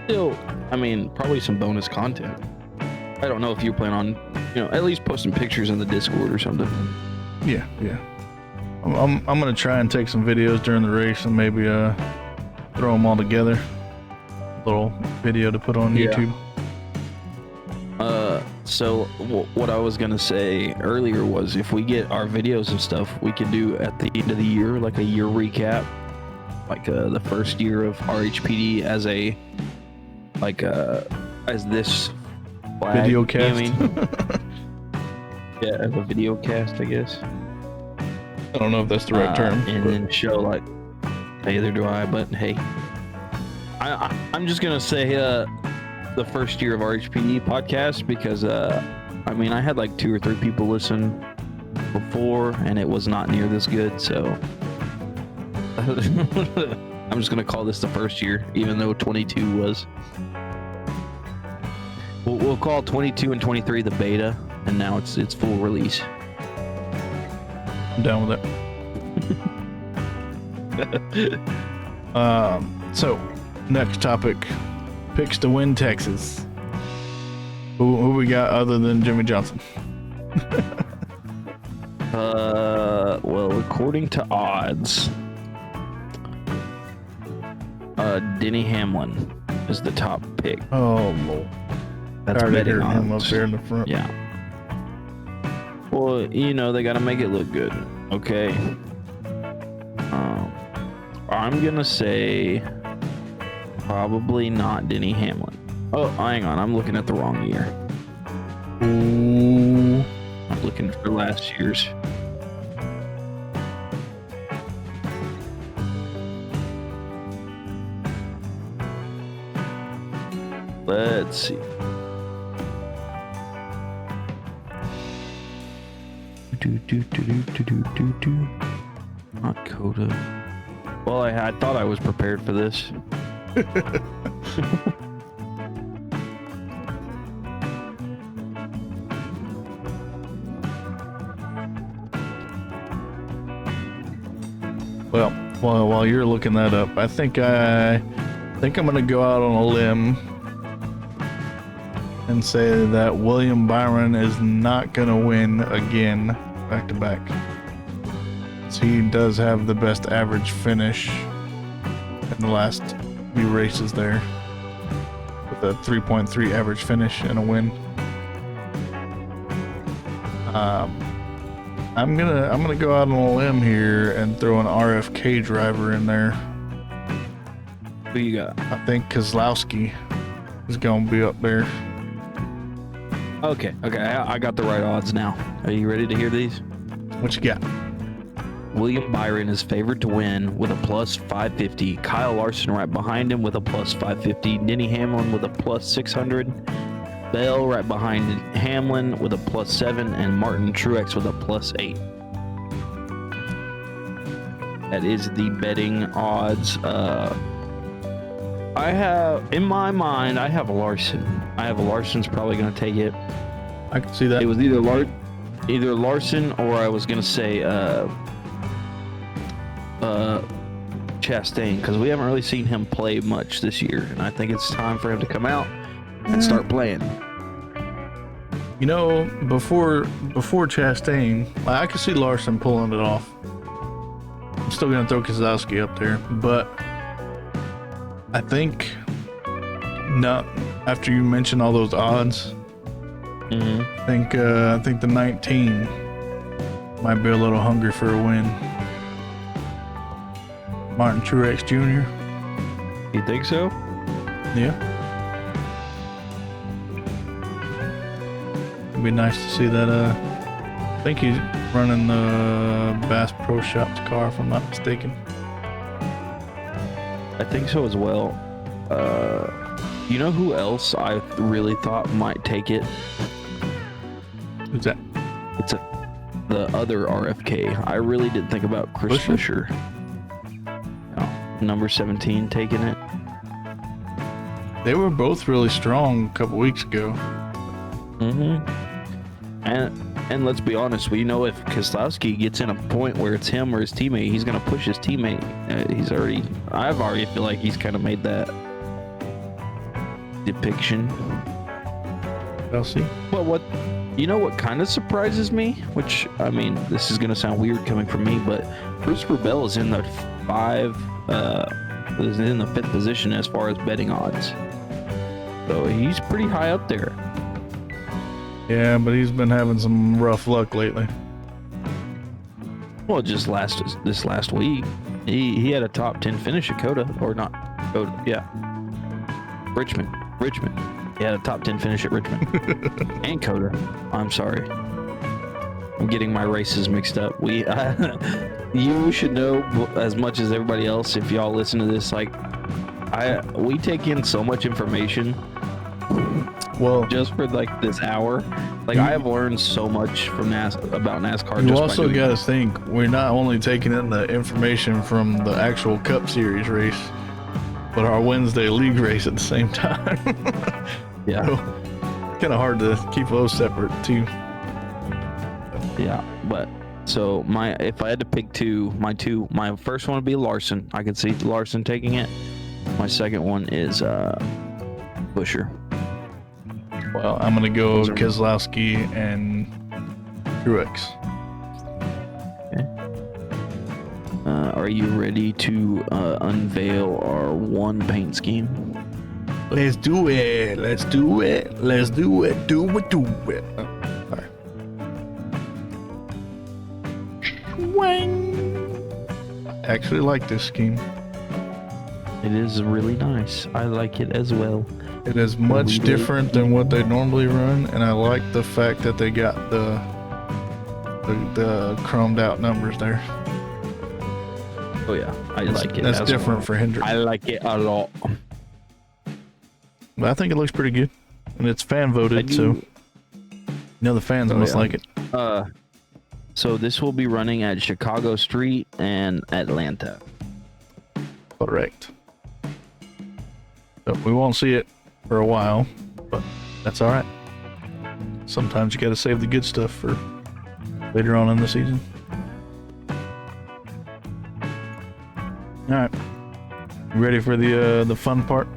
Still, I mean, probably some bonus content. I don't know if you plan on, at least posting pictures in the Discord or something. Yeah. I'm gonna try and take some videos during the race and maybe throw them all together. Little video to put on YouTube. So what I was gonna say earlier was, if we get our videos and stuff, we could do at the end of the year, like a year recap, like the first year of RHPD as a as this flag, Video cast. Yeah, as a video cast, I guess. I don't know if that's the right term. And then show neither do I, but hey, I'm just gonna say the first year of RHPD podcast, because I had like 2 or 3 people listen before and it was not near this good, so I'm just gonna call this the first year, even though 22 was. We'll call 22 and 23 the beta, and now it's full release. I'm down with it. So next topic, picks to win Texas. Who we got other than Jimmy Johnson? Well, according to odds, Denny Hamlin is the top pick. Oh Lord, That's tired of betting hearing him up odds. there in the front. Yeah. Well, they gotta make it look good. Okay. I'm gonna say probably not Denny Hamlin. Oh, hang on. I'm looking at the wrong year. Ooh. I'm looking for last year's. Let's see. Not Coda. Well, I thought I was prepared for this. Well, while you're looking that up, I think I'm gonna go out on a limb and say that William Byron is not gonna win again back to back. So he does have the best average finish in the last few races there, with a 3.3 average finish and a win. I'm gonna go out on a limb here and throw an RFK driver in there. Who you got? I think Kozlowski is gonna be up there. Okay, I got the right odds now. Are you ready to hear these? What you got? William Byron is favored to win with a plus 550. Kyle Larson right behind him with a plus 550. Denny Hamlin with a plus 600. Bell right behind Hamlin with a plus 7. And Martin Truex with a plus 8. That is the betting odds. I have, in my mind, I have Larson. Larson's probably going to take it. I can see that. It was either Larson or I was going to say Chastain, because we haven't really seen him play much this year, and I think it's time for him to come out and start playing. You know, before Chastain, I could see Larson pulling it off. I'm still gonna throw Kozlowski up there, but I think not after you mention all those odds. Mm-hmm. I think the 19 might be a little hungry for a win. Martin Truex Jr. You think so? Yeah. It'd be nice to see that. I think he's running the Bass Pro Shops car, if I'm not mistaken. I think so as well. You know who else I really thought might take it? Who's that? It's the other RFK. I really didn't think about Chris Buescher. No, number 17 taking it. They were both really strong a couple weeks ago. And let's be honest, we know if Keselowski gets in a point where it's him or his teammate, he's going to push his teammate. I've already feel like he's kind of made that depiction. I'll see. Well, what kind of surprises me, which, I mean, this is going to sound weird coming from me, but Christopher Bell is in the fifth position as far as betting odds. So he's pretty high up there. Yeah, but he's been having some rough luck lately. Well, just this last week, he had a top 10 finish at Richmond. He had a top 10 finish at Richmond and Coda. I'm sorry, I'm getting my races mixed up. You should know as much as everybody else if y'all listen to this. Like, we take in so much information. Well, just for like this hour, like I have learned so much from about NASCAR. You also got to think we're not only taking in the information from the actual Cup Series race, but our Wednesday league race at the same time. Yeah, so, kind of hard to keep those separate too. Yeah, but so if I had to pick my first one would be Larson. I could see Larson taking it. My second one is Buescher. Well, I'm going to go Keselowski and Truex. Okay. Are you ready to unveil our one paint scheme? Let's do it. Let's do it. Let's do it. Do it. Do it. Sorry. I actually like this scheme. It is really nice. I like it as well. It is much different than what they normally run, and I like the fact that they got the chromed out numbers there. Oh yeah, I like it. That's different for Hendrick. I like it a lot. But I think it looks pretty good, and it's fan voted, so the fans must like it. So this will be running at Chicago Street and Atlanta. Correct. So we won't see it for a while, but that's all right. Sometimes you got to save the good stuff for later on in the season. All right, you ready for the fun part?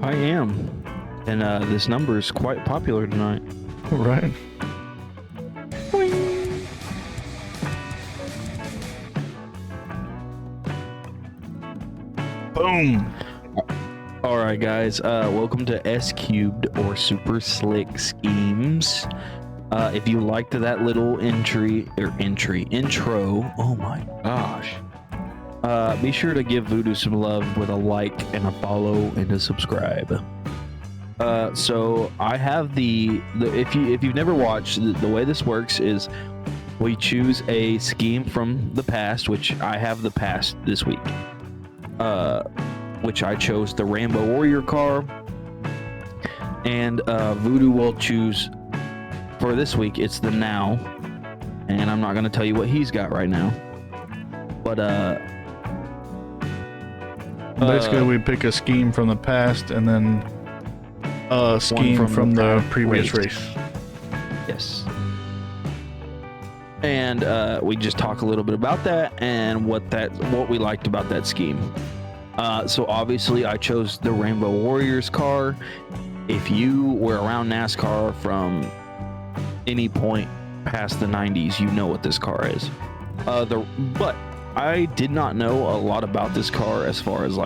I am, and this number is quite popular tonight. All right. Boom. All right, guys. Welcome to S Cubed or Super Slick Schemes. If you liked that little intro, oh my gosh. Be sure to give Voodoo some love with a like and a follow and a subscribe. So I have if you've never watched, the way this works is we choose a scheme from the past, which I have the past this week. Which I chose the Rambo Warrior car, and Voodoo will choose for this week. It's the now, and I'm not going to tell you what he's got right now, but basically we pick a scheme from the past and then a scheme from the previous race. Yes. And we just talk a little bit about that and what we liked about that scheme. So obviously I chose the Rainbow Warriors car. If you were around NASCAR from any point past the 90s, you know what this car is. But I did not know a lot about this car as far as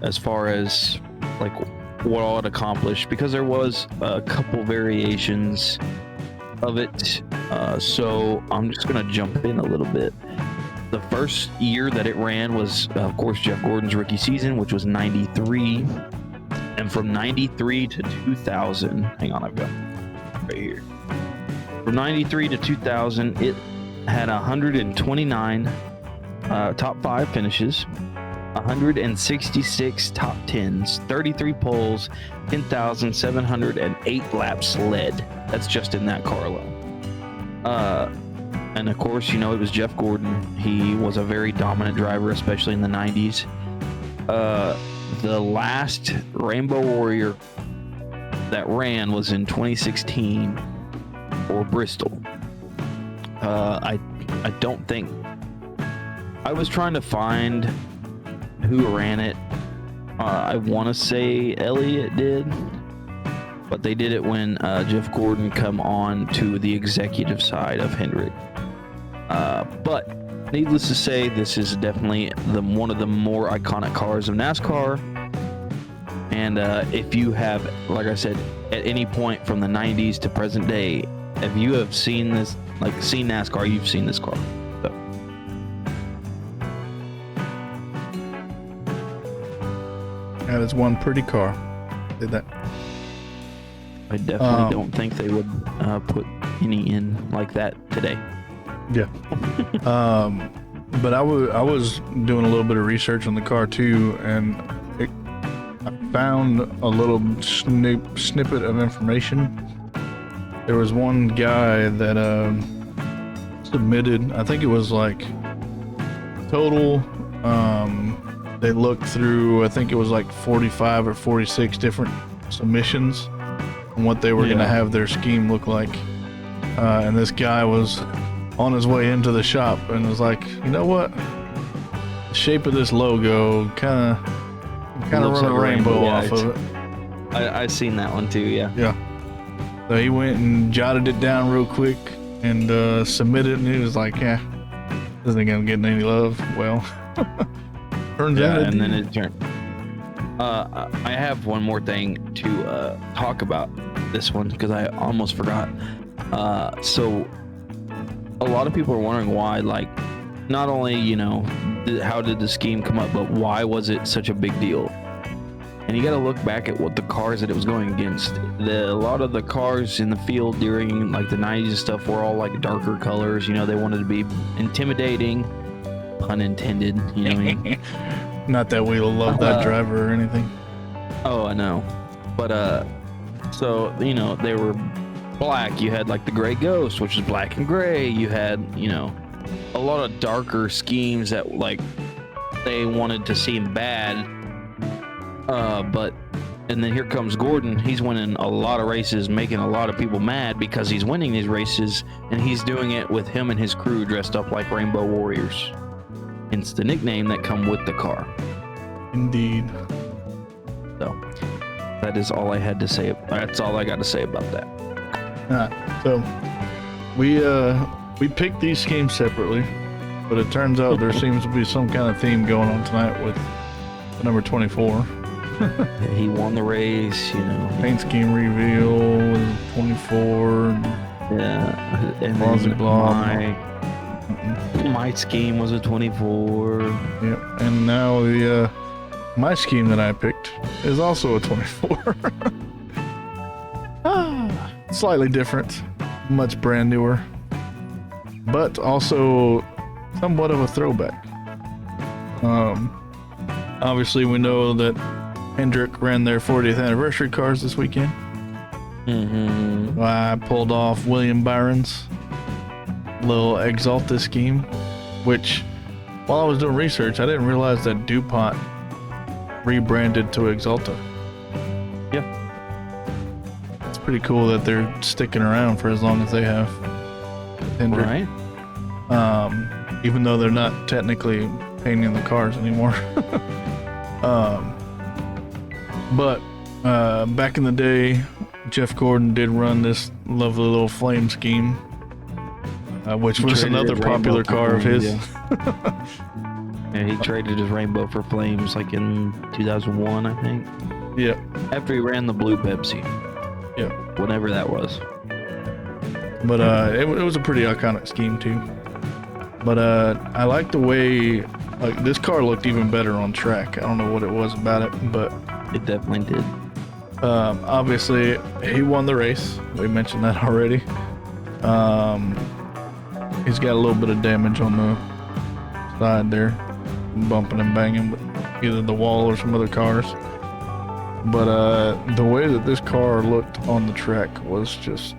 as far as like what all it accomplished, because there was a couple variations of it. So I'm just gonna jump in a little bit. The first year that it ran was, of course, Jeff Gordon's rookie season, which was 93. And from 93 to 2000, hang on, I've got right here. From 93 to 2000, it had 129 top 5 finishes. 166 top 10s, 33 poles, 10,708 laps led. That's just in that car alone. And of course, you know, it was Jeff Gordon. He was a very dominant driver, especially in the 90s. The last Rainbow Warrior that ran was in 2016 for Bristol. I don't think... I was trying to find who ran it. I want to say Elliott did, but they did it when Jeff Gordon come on to the executive side of Hendrick. But needless to say, this is definitely one of the more iconic cars of NASCAR. And if you have, like I said, at any point from the 90s to present day, if you have seen this, like seen NASCAR, you've seen this car. So. That is one pretty car. Did that? I definitely don't think they would put any in like that today. Yeah. But I was doing a little bit of research on the car too, and I found a little snippet of information. There was one guy that submitted, I think it was like total, they looked through, I think it was like 45 or 46 different submissions and what they were going to have their scheme look like. And this guy was on his way into the shop and was like, you know what? The shape of this logo kind of run a rainbow off of it. I seen that one too, yeah. Yeah. So he went and jotted it down real quick and submitted it, and he was like, yeah, this ain't gonna get any love. Well, turns out it and did. then it turned. I have one more thing to talk about this one because I almost forgot. So a lot of people are wondering why, like, not only, you know, how did the scheme come up, but why was it such a big deal? And you got to look back at what the cars that it was going against. A lot of the cars in the field during like the 90s and stuff were all like darker colors. You know, they wanted to be intimidating, pun intended. You know what I mean? Not that we love that driver or anything. Oh, I know. But so you know, they were black. You had like the Gray Ghost, which is black and gray. You had, you know, a lot of darker schemes that like they wanted to seem bad. And then here comes Gordon. He's winning a lot of races, making a lot of people mad because he's winning these races, and he's doing it with him and his crew dressed up like Rainbow Warriors. It's the nickname that come with the car. Indeed. So that is all I had to say. That's all I got to say about that. So we picked these schemes separately, but it turns out there seems to be some kind of theme going on tonight with the number 24. He won the race, you know. Paint scheme reveal was 24. Yeah, and then my scheme was a 24. Yep, and now the my scheme that I picked is also a 24. Slightly different, much brand newer, but also somewhat of a throwback. Obviously we know that Hendrick ran their 40th anniversary cars this weekend. I pulled off William Byron's little Exalta scheme, which while I was doing research, I didn't realize that DuPont rebranded to Exalta. Yeah. It's pretty cool that they're sticking around for as long as they have. Hendrick. Right. Even though they're not technically painting the cars anymore. But back in the day, Jeff Gordon did run this lovely little flame scheme, which was another popular car of his. Yeah, he traded his Rainbow for Flames like in 2001, I think. Yeah. After he ran the blue Pepsi. Yeah. Whatever that was. But it was a pretty iconic scheme too. But I like the way, like, this car looked even better on track. I don't know what it was about it, but it definitely did. Obviously he won the race. We mentioned that already. He's got a little bit of damage on the side there, bumping and banging, but either the wall or some other cars. But the way that this car looked on the track was just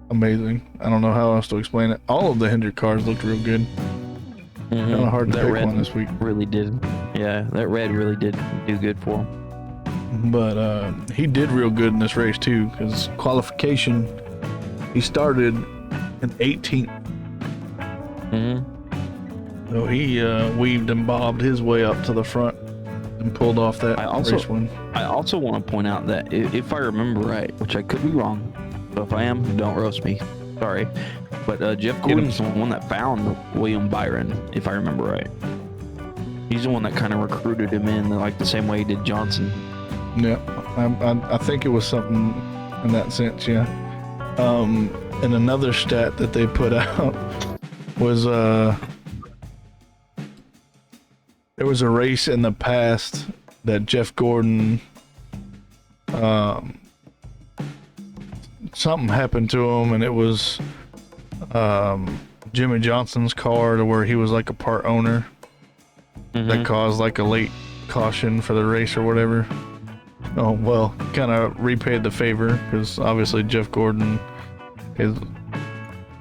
amazing. I don't know how else to explain it. All of the Hendrick cars looked real good. Kind of hard to pick one this week. Really did. Yeah, that red really did do good for him. But he did real good in this race too, because qualification, he started in 18th. So he weaved and bobbed his way up to the front and pulled off that race win. I also want to point out that if I remember right, which I could be wrong, but if I am, don't roast me. Sorry. But Jeff Gordon's the one that found William Byron, if I remember right. He's the one that kind of recruited him in, like the same way he did Johnson. Yeah, I think it was something in that sense, yeah. And another stat that they put out was there was a race in the past that Jeff Gordon, something happened to him, and it was Jimmy Johnson's car, to where he was like a part owner, that caused like a late caution for the race or whatever. Oh, well, kind of repaid the favor, because obviously Jeff Gordon is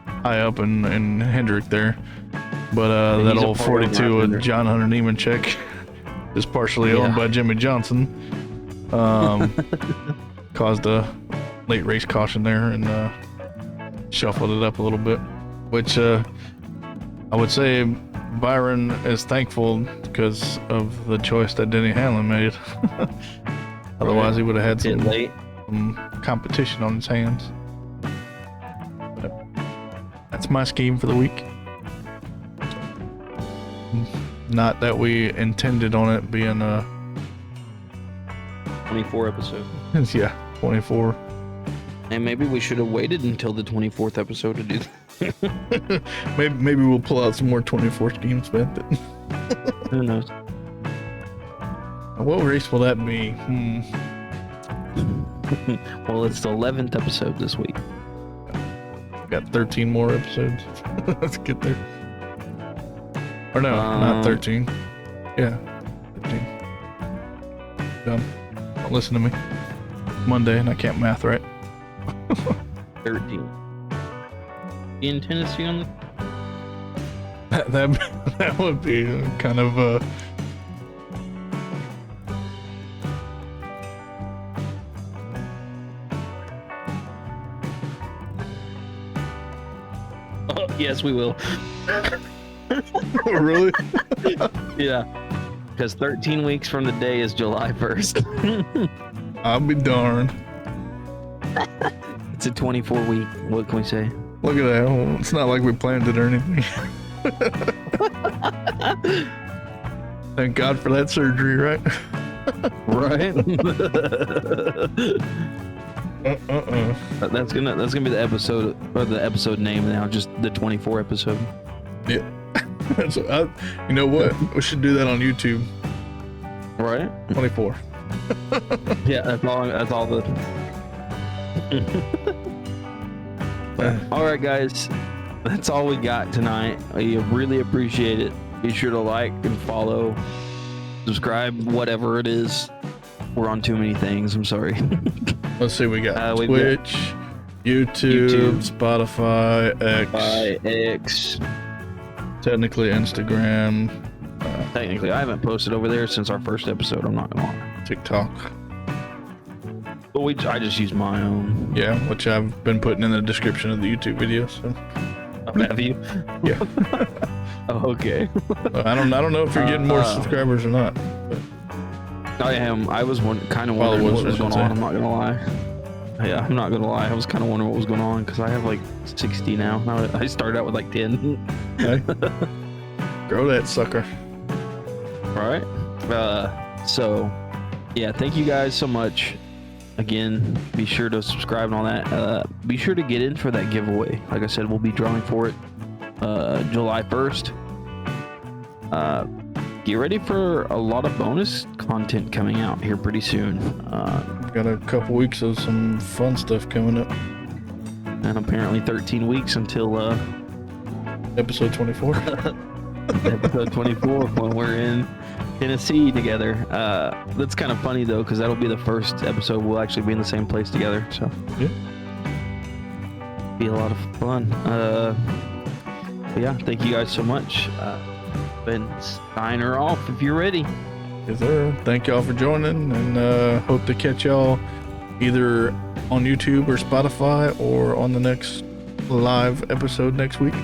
high up in Hendrick there. But that old 42 with John Hunter Nemechek is partially owned by Jimmy Johnson. Caused a late race caution there and shuffled it up a little bit, which I would say Byron is thankful because of the choice that Denny Hamlin made. Otherwise, he would have had some competition on his hands. But that's my scheme for the week. Not that we intended on it being a 24 episode. Yeah, 24. And maybe we should have waited until the 24th episode to do that. maybe we'll pull out some more 24 schemes, but who knows? What race will that be? Well, it's the 11th episode this week. Got 13 more episodes. Let's get there. Or no, not 13. Yeah, 13. Done. Don't listen to me. Monday, and I can't math right. 13. In Tennessee on the... That would be kind of Oh, yes, we will. Really? Yeah. Because 13 weeks from the day is July 1st. I'll be darned. It's a 24 week. What can we say? Look at that. Well, it's not like we planned it or anything. Thank God for that surgery, right? Right? That's gonna be the episode, or the episode name now, just the 24 episode. Yeah. You know what? We should do that on YouTube. Right? 24. Yeah, that's all the... All right, guys, that's all we got tonight. We really appreciate it. Be sure to like and follow, subscribe, whatever it is. We're on too many things. I'm sorry. Let's see. We got Twitch, YouTube, Spotify, X, technically Instagram. Technically, I haven't posted over there since our first episode. I'm not gonna lie. TikTok. But I just use my own. Yeah, which I've been putting in the description of the YouTube video. So. Have you? Yeah. Oh, okay. I don't know if you're getting more subscribers or not. But. I am. I was kind of wondering what was going on. I'm not gonna lie. Yeah, I'm not gonna lie. I was kind of wondering what was going on because I have like 60 now. I started out with like 10. Okay. Grow that sucker. All right. So, yeah, thank you guys so much. Again, be sure to subscribe and all that. Be sure to get in for that giveaway. Like I said, we'll be drawing for it July 1st. Get ready for a lot of bonus content coming out here pretty soon. Got a couple weeks of some fun stuff coming up. And apparently 13 weeks until... episode 24. Episode 24 when we're in Tennessee together. That's kind of funny though, because that'll be the first episode we'll actually be in the same place together. So Yeah. Be a lot of fun. But yeah, thank you guys so much. Ben, sign her off if you're ready. Yes, sir. Thank y'all for joining, and hope to catch y'all either on YouTube or Spotify or on the next live episode next week.